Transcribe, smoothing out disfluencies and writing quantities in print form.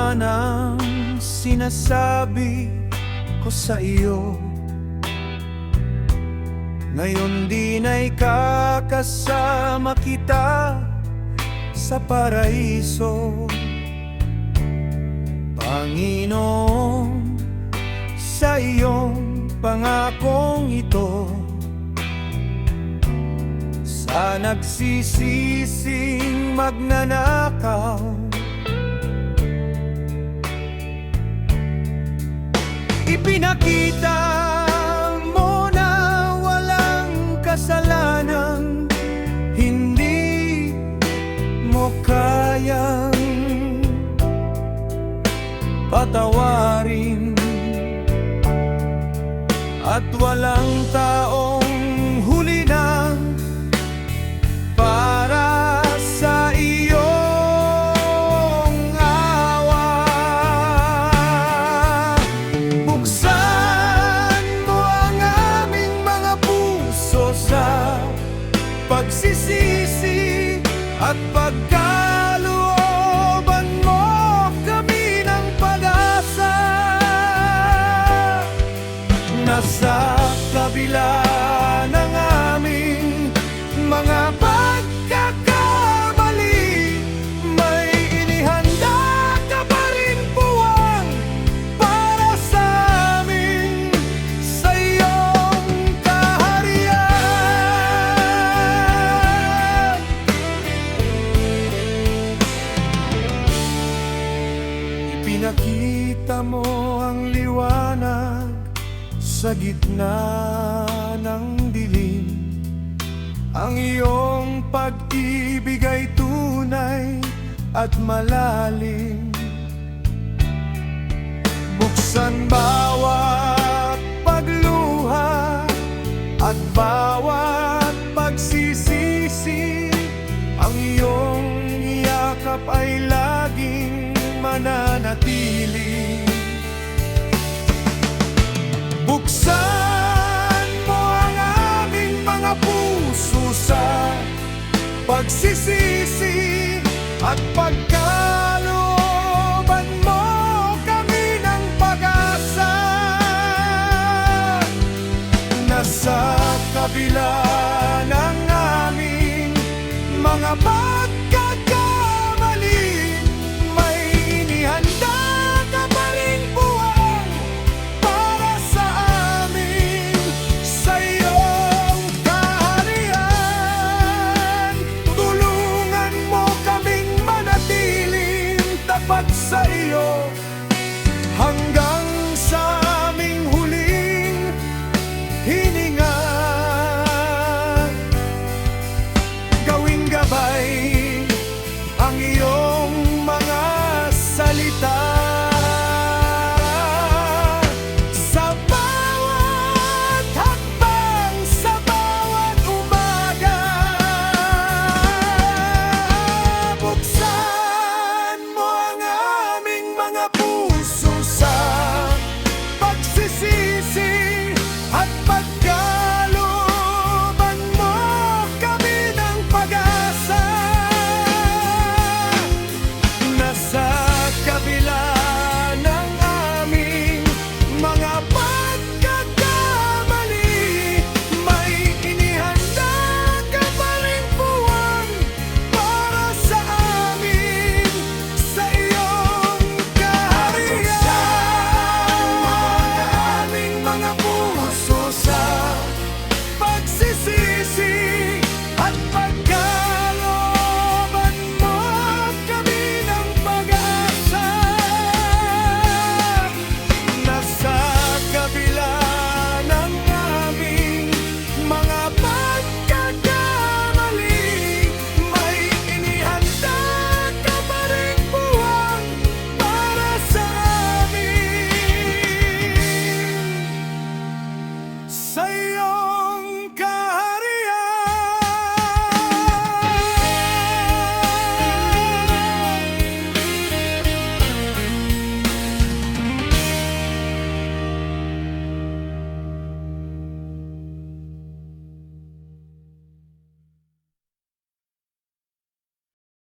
naman ang sinasabi ko sa iyo. Ngayon din ay kakasama kita sa paraiso. Panginoon, sa iyong pangakong ito, sa nagsisising magnanakaw, ipinakita mo na walang kasalanan, hindi mo kayang patawarin, at walang taong huli na para sa iyong awa. Buksan mo ang aming mga puso sa pagsisisi at pagkalooban mo kami ng pag-asa. Nasa kabila ng aming mga pagkakamali, may inihanda ka pa rin puwang para sa amin, sa iyong kaharian. Ipinakita mo ang liwanag sa gitna ng dilim, ang iyong pag-ibig ay tunay at malalim. Buksan bawat pagluha at bawat pagsisisi, ang iyong yakap ay laging mananatili. Buksan mo ang aming mga puso sa pagsisisi at pagkalooban mo kami ng pag-asa. Nasa kabila ng aming mga pagkakamali, may inihanda ka pa rin buwan para sa amin, sa iyong kaharian. Tulungan mo kaming manatiling tapat sa iyo.